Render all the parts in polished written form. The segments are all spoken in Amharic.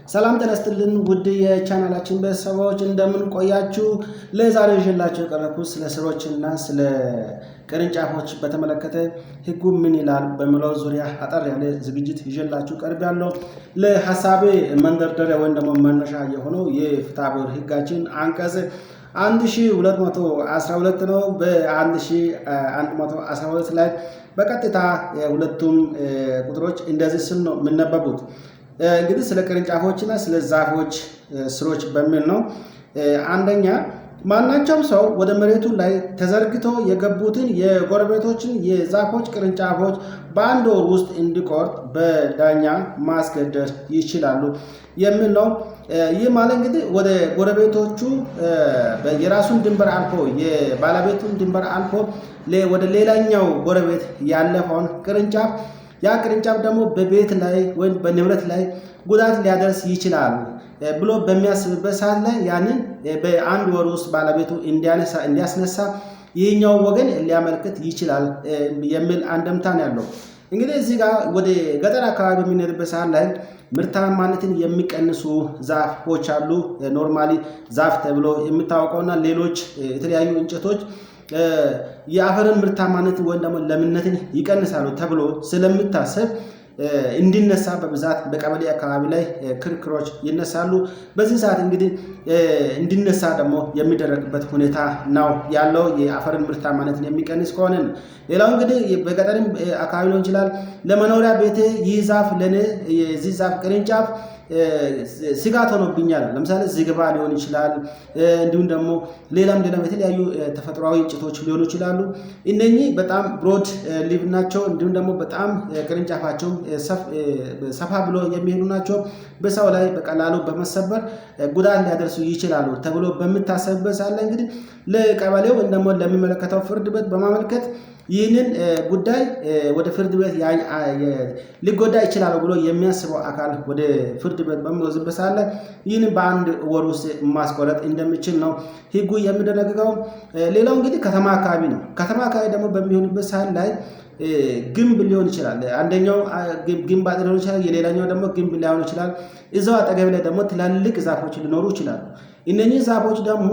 ሰላም ተነስተልን ውድ የቻናላችን ቤተሰቦች እንደምን ቆያችሁ? ለዛሬ ይዤላችሁ የቀረብኩት ስለ ስሮችና ስለ ቅርንጫፎች በተመለከተ ህጉ ምን ይላል በሚለው ዙሪያ አጠር ያለ ዝግጅት ይዤላችሁ ቀርቤያለሁ። ለሐሳቤ መንደርደሪያ ወይም ደግሞ መነሻ የሆነው የፍትሐብሔር ህጋችን አንቀጽ 1212 ነው። በ1112 ላይ በቀጥታ ሁለቱም ቁጥሮች እንደዚህ ስም ነው የሚነበቡት። እንግዲህ ስለ ቅርንጫፎችና ስለ ዛፎች ስሮች በሚል ነው። አንደኛ ማናቸውም ሰው ወደ መሬቱ ላይ ተዘርግቶ የገቡትን የጎረቤቶችን የዛፎች ቅርንጫፎች በአንድ ወር ውስጥ እንዲቆርጥ በዳኛ ማስገደድ ይችላሉ የሚል ነው። ይህ ማለት እንግዲህ ወደ ጎረቤቶቹ የራሱን ድንበር አልፎ የባለቤቱን ድንበር አልፎ ወደ ሌላኛው ጎረቤት ያለፈውን ቅርንጫፍ ያ ቅርንጫፍ ደግሞ በቤት ላይ ወይም በንብረት ላይ ጉዳት ሊያደርስ ይችላል ብሎ በሚያስብበት ሰዓት ላይ ያንን በአንድ ወር ውስጥ ባለቤቱ እንዲያስነሳ ይህኛው ወገን ሊያመለክት ይችላል የሚል አንድምታ ነው ያለው። እንግዲህ እዚህ ጋር ወደ ገጠር አካባቢ በምንሄድበት ሰዓት ላይ ምርታማነትን የሚቀንሱ ዛፎች አሉ። ኖርማሊ ዛፍ ተብሎ የሚታወቀውና ሌሎች የተለያዩ እንጨቶች የአፈርን ምርታማነት ወይም ደግሞ ለምነትን ይቀንሳሉ ተብሎ ስለሚታሰብ እንዲነሳ በብዛት በቀበሌ አካባቢ ላይ ክርክሮች ይነሳሉ። በዚህ ሰዓት እንግዲህ እንዲነሳ ደግሞ የሚደረግበት ሁኔታ ነው ያለው የአፈርን ምርታማነትን የሚቀንስ ከሆነ ነው። ሌላው እንግዲህ በገጠርም አካባቢ ሊሆን ይችላል። ለመኖሪያ ቤቴ ይህ ዛፍ ለኔ የዚህ ዛፍ ቅርንጫፍ ስጋት ሆኖብኛል። ለምሳሌ ዝግባ ሊሆን ይችላል። እንዲሁም ደግሞ ሌላም የተለያዩ ተፈጥሯዊ እንጨቶች ሊሆኑ ይችላሉ። እነኚህ በጣም ብሮድ ሊቭ ናቸው። እንዲሁም ደግሞ በጣም ቅርንጫፋቸው ሰፋ ብሎ የሚሄዱ ናቸው። በሰው ላይ በቀላሉ በመሰበር ጉዳት ሊያደርሱ ይችላሉ ተብሎ በሚታሰብበት ሰዓት ላይ እንግዲህ ለቀበሌው ወይም ደግሞ ለሚመለከተው ፍርድ ቤት በማመልከት ይህንን ጉዳይ ወደ ፍርድ ቤት ሊጎዳ ይችላል ብሎ የሚያስበው አካል ወደ ፍርድ ቤት በሚወስድበት ሰዓት ላይ ይህንን በአንድ ወር ውስጥ ማስቆረጥ እንደሚችል ነው ህጉ የሚደነግገው። ሌላው እንግዲህ ከተማ አካባቢ ነው። ከተማ አካባቢ ደግሞ በሚሆንበት ሰዓት ላይ ግንብ ሊሆን ይችላል። አንደኛው ግንብ አጥር ሊሆን ይችላል፣ የሌላኛው ደግሞ ግንብ ሊሆን ይችላል። እዛው አጠገብ ላይ ደግሞ ትላልቅ ዛፎች ሊኖሩ ይችላሉ። እነኚህ ዛፎች ደግሞ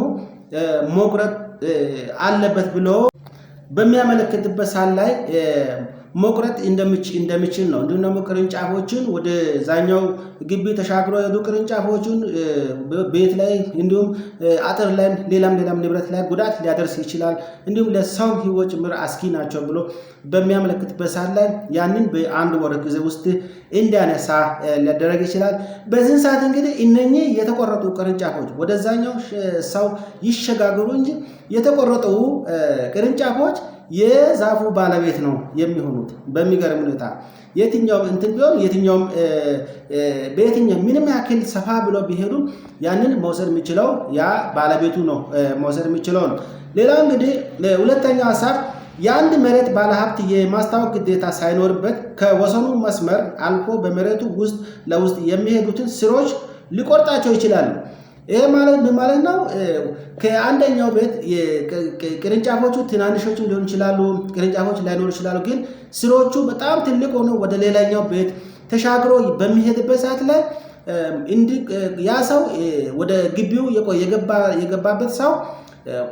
መቁረጥ አለበት ብሎ በሚያመለክትበት ሰዓት ላይ መቁረጥ እንደሚችል ነው። እንዲሁም ደግሞ ቅርንጫፎችን ወደ ዛኛው ግቢ ተሻግሮ የሄዱ ቅርንጫፎችን ቤት ላይ እንዲሁም አጥር ላይ ሌላም ንብረት ላይ ጉዳት ሊያደርስ ይችላል፣ እንዲሁም ለሰው ህይወት ጭምር አስጊ ናቸው ብሎ በሚያመለክትበት ሰዓት ላይ ያንን በአንድ ወር ጊዜ ውስጥ እንዲያነሳ ሊያደረግ ይችላል። በዚህን ሰዓት እንግዲህ እነኚህ የተቆረጡ ቅርንጫፎች ወደዛኛው ሰው ይሸጋገሩ እንጂ የተቆረጡ ቅርንጫፎች የዛፉ ባለቤት ነው የሚሆኑት። በሚገርም ሁኔታ የትኛውም እንትን ቢሆን የትኛውም በየትኛው ምንም ያክል ሰፋ ብሎ ቢሄዱ ያንን መውሰድ የሚችለው ያ ባለቤቱ ነው መውሰድ የሚችለው ነው። ሌላው እንግዲህ ሁለተኛው ሐሳብ የአንድ መሬት ባለሀብት የማስታወቅ ግዴታ ሳይኖርበት ከወሰኑ መስመር አልፎ በመሬቱ ውስጥ ለውስጥ የሚሄዱትን ስሮች ሊቆርጣቸው ይችላል። ይሄ ማለት ምን ማለት ነው? ከአንደኛው ቤት ቅርንጫፎቹ ትናንሾቹ ሊሆኑ ይችላሉ፣ ቅርንጫፎች ላይኖሩ ይችላሉ። ግን ስሮቹ በጣም ትልቅ ሆኖ ወደ ሌላኛው ቤት ተሻግሮ በሚሄድበት ሰዓት ላይ ያ ሰው ወደ ግቢው የገባበት ሰው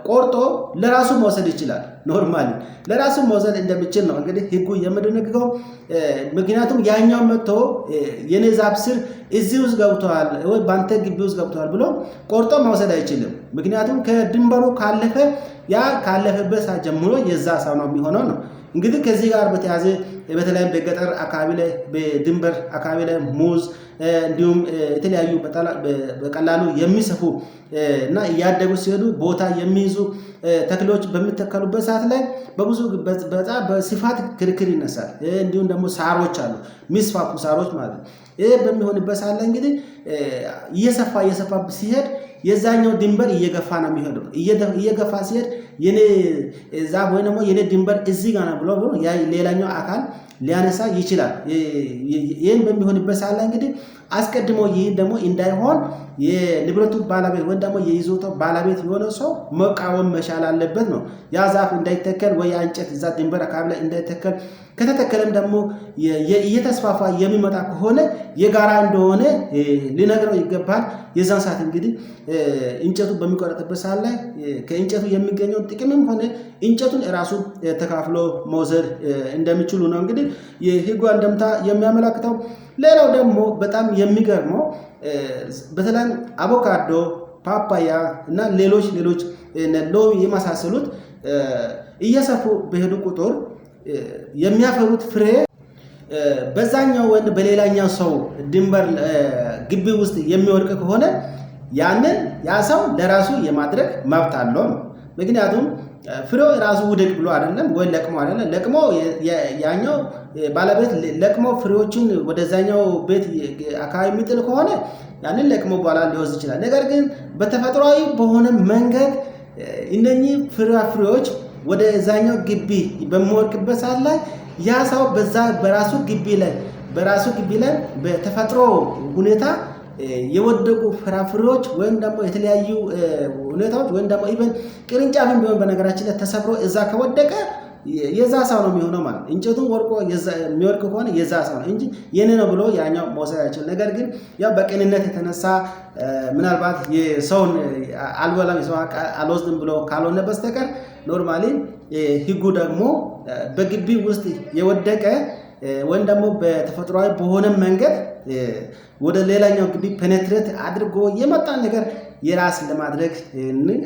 ቆርጦ ለራሱ መውሰድ ይችላል። ኖርማሊ ለራሱ መውሰድ እንደሚችል ነው እንግዲህ ህጉ የሚደነግገው። ምክንያቱም ያኛው መጥቶ የኔ ዛፍ ስር እዚህ ውስጥ ገብቷል ወይ ባንተ ግቢ ውስጥ ገብቷል ብሎ ቆርጦ መውሰድ አይችልም። ምክንያቱም ከድንበሩ ካለፈበት ሰዓት ጀምሮ የዛ ሰው ነው የሚሆነው ነው። እንግዲህ ከዚህ ጋር በተያያዘ በተለይም በገጠር አካባቢ ላይ በድንበር አካባቢ ላይ ሙዝ እንዲሁም የተለያዩ በቀላሉ የሚሰፉ እና እያደጉ ሲሄዱ ቦታ የሚይዙ ተክሎች በሚተከሉበት ሰዓት ላይ በጣም በስፋት ክርክር ይነሳል። እንዲሁም ደግሞ ሳሮች አሉ፣ ሚስፋፉ ሳሮች ማለት ነው። ይሄ በሚሆንበት ሰዓት ላይ እንግዲህ እየሰፋ ሲሄድ የዛኛው ድንበር እየገፋ ነው የሚሄደው። እየገፋ ሲሄድ የኔ ዛፍ ወይ ደግሞ የኔ ድንበር እዚህ ጋር ነው ብሎ ሌላኛው አካል ሊያነሳ ይችላል። ይህን በሚሆንበት ሰዓት ላይ እንግዲህ አስቀድሞ ይህ ደግሞ እንዳይሆን የንብረቱ ባለቤት ወይም ደግሞ የይዞታው ባለቤት የሆነ ሰው መቃወም መቻል አለበት ነው። ያ ዛፍ እንዳይተከል ወይ እንጨት እዛ ድንበር አካባቢ ላይ እንዳይተከል፣ ከተተከለም ደግሞ እየተስፋፋ የሚመጣ ከሆነ የጋራ እንደሆነ ሊነግረው ይገባል። የዛን ሰዓት እንግዲህ እንጨቱ በሚቆረጥበት ሰዓት ላይ ከእንጨቱ የሚገኘውን ጥቅምም ሆነ እንጨቱን ራሱ ተካፍሎ መውሰድ እንደሚችሉ ነው እንግዲህ የህጉ አንደምታ የሚያመላክተው። ሌላው ደግሞ በጣም የሚገርመው በተለይ አቮካዶ፣ ፓፓያ እና ሌሎች ሎሚ የመሳሰሉት እየሰፉ በሄዱ ቁጥር የሚያፈሩት ፍሬ በዛኛው ወይም በሌላኛው ሰው ድንበር ግቢ ውስጥ የሚወድቅ ከሆነ ያንን ያ ሰው ለራሱ የማድረግ መብት አለው። ምክንያቱም ፍሬው ራሱ ውደቅ ብሎ አይደለም ወይ ለቅሞ አይደለም። ለቅሞ ያኛው ባለቤት ለቅሞ ፍሬዎችን ወደዛኛው ቤት አካባቢ የሚጥል ከሆነ ያንን ለቅሞ በኋላ ሊወስድ ይችላል። ነገር ግን በተፈጥሯዊ በሆነ መንገድ እነኚህ ፍሬዎች ወደ ዛኛው ግቢ በሚወድቅበት ሰዓት ላይ ያ ሰው በራሱ ግቢ ላይ በተፈጥሮ ሁኔታ የወደቁ ፍራፍሬዎች ወይም ደግሞ የተለያዩ ሁኔታዎች ወይም ደግሞ ኢቨን ቅርንጫፍም ቢሆን በነገራችን ላይ ተሰብሮ እዛ ከወደቀ የዛ ሰው ነው የሚሆነው ማለት። እንጨቱን ወርቆ የሚወድቅ ከሆነ የዛ ሰው ነው እንጂ የኔ ነው ብሎ ያኛው መውሰድ አይችልም። ነገር ግን ያው በቅንነት የተነሳ ምናልባት የሰውን አልበላም የሰው አልወስድም ብሎ ካልሆነ በስተቀር ኖርማሊ ህጉ ደግሞ በግቢ ውስጥ የወደቀ ወይም ደግሞ በተፈጥሯዊ በሆነ መንገድ ወደ ሌላኛው ግቢ ፔኔትሬት አድርጎ የመጣ ነገር የራስ ለማድረግ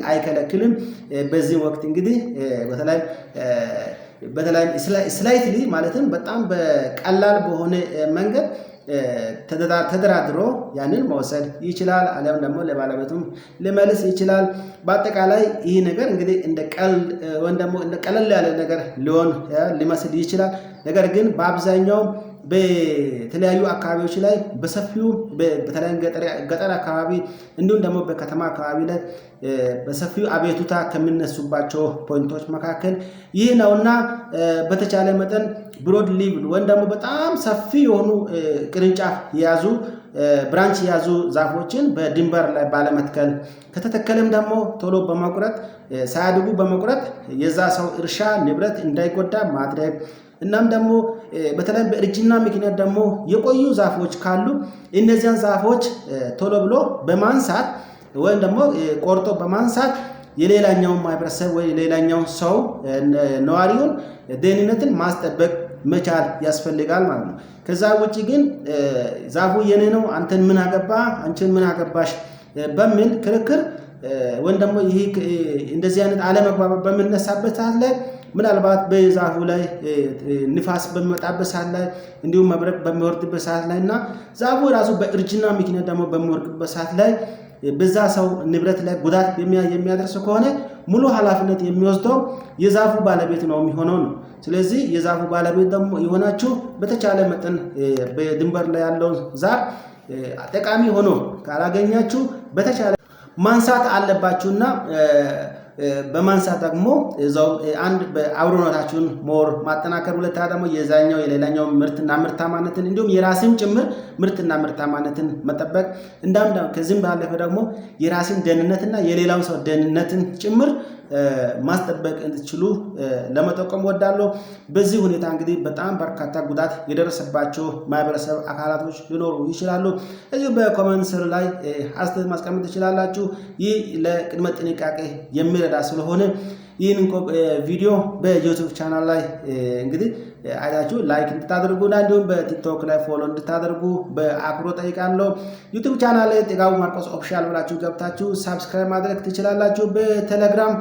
አይከለክልም። በዚህ ወቅት እንግዲህ በተለይ ስላይትሊ ማለትም በጣም በቀላል በሆነ መንገድ ተደራድሮ ያንን መውሰድ ይችላል። አለም ደግሞ ለባለቤቱም ሊመልስ ይችላል። በአጠቃላይ ይህ ነገር እንግዲህ እንደ ቀልድ ወይም ደግሞ እንደ ቀለል ያለ ነገር ሊመስል ይችላል። ነገር ግን በአብዛኛው በተለያዩ አካባቢዎች ላይ በሰፊው በተለይ ገጠር አካባቢ እንዲሁም ደግሞ በከተማ አካባቢ ላይ በሰፊው አቤቱታ ከሚነሱባቸው ፖይንቶች መካከል ይህ ነውና በተቻለ መጠን ብሮድ ሊቭ ወይም ደግሞ በጣም ሰፊ የሆኑ ቅርንጫፍ የያዙ ብራንች የያዙ ዛፎችን በድንበር ላይ ባለመትከል፣ ከተተከለም ደግሞ ቶሎ በመቁረጥ ሳያድጉ በመቁረጥ የዛ ሰው እርሻ ንብረት እንዳይጎዳ ማድረግ። እናም ደግሞ በተለይ በእርጅና ምክንያት ደግሞ የቆዩ ዛፎች ካሉ እነዚያን ዛፎች ቶሎ ብሎ በማንሳት ወይም ደግሞ ቆርጦ በማንሳት የሌላኛውን ማህበረሰብ ወይ የሌላኛውን ሰው ነዋሪውን ደህንነትን ማስጠበቅ መቻል ያስፈልጋል ማለት ነው። ከዛ ውጪ ግን ዛፉ የኔ ነው አንተን ምን አገባ አንቺን ምን አገባሽ በሚል ክርክር ወይም ደግሞ ይሄ እንደዚህ አይነት አለመግባባት በሚነሳበት ሰዓት ላይ ምናልባት በዛፉ ላይ ንፋስ በሚመጣበት ሰዓት ላይ እንዲሁም መብረቅ በሚወርድበት ሰዓት ላይ እና ዛፉ ራሱ በእርጅና ምክንያት ደግሞ በሚወድቅበት ሰዓት ላይ በዛ ሰው ንብረት ላይ ጉዳት የሚያደርስ ከሆነ ሙሉ ኃላፊነት የሚወስደው የዛፉ ባለቤት ነው የሚሆነው ነው። ስለዚህ የዛፉ ባለቤት ደግሞ የሆናችሁ በተቻለ መጠን በድንበር ላይ ያለው ዛፍ ጠቃሚ ሆኖ ካላገኛችሁ በተቻለ ማንሳት አለባችሁና በማንሳት ደግሞ እዛው አንድ በአብሮነታችሁን ሞር ማጠናከር፣ ሁለተኛ ደግሞ የዛኛው የሌላኛው ምርትና ምርታማነትን እንዲሁም የራስን ጭምር ምርትና ምርታማነትን መጠበቅ እንዳም ከዚህም ባለፈ ደግሞ የራስን ደህንነትና የሌላውን ሰው ደህንነትን ጭምር ማስጠበቅ እንድትችሉ ለመጠቆም ወዳለሁ። በዚህ ሁኔታ እንግዲህ በጣም በርካታ ጉዳት የደረሰባቸው ማህበረሰብ አካላቶች ሊኖሩ ይችላሉ። እዚሁ በኮሜንት ስር ላይ አስተያየት ማስቀመጥ ትችላላችሁ። ይህ ለቅድመ ጥንቃቄ የሚረዳ ስለሆነ ይህን ቪዲዮ በዩቲዩብ ቻናል ላይ እንግዲህ አይታችሁ ላይክ እንድታደርጉና እንዲሁም በቲክቶክ ላይ ፎሎ እንድታደርጉ በአክብሮት ጠይቃለሁ። ዩቲዩብ ቻናል ላይ ጥጋቡ ማርቆስ ኦፊሻል ብላችሁ ገብታችሁ ሰብስክራይብ ማድረግ ትችላላችሁ። በቴሌግራም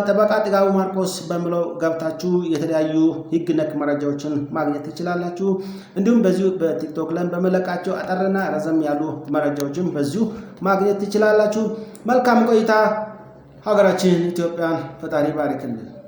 ጠበቃ ጥጋቡ ማርቆስ በሚለው ገብታችሁ የተለያዩ ህግ ነክ መረጃዎችን ማግኘት ትችላላችሁ። እንዲሁም በዚሁ በቲክቶክ ላይ በመለቃቸው አጠርና ረዘም ያሉ መረጃዎችን በዚሁ ማግኘት ትችላላችሁ። መልካም ቆይታ። ሀገራችን ኢትዮጵያን ፈጣሪ ባርክልን።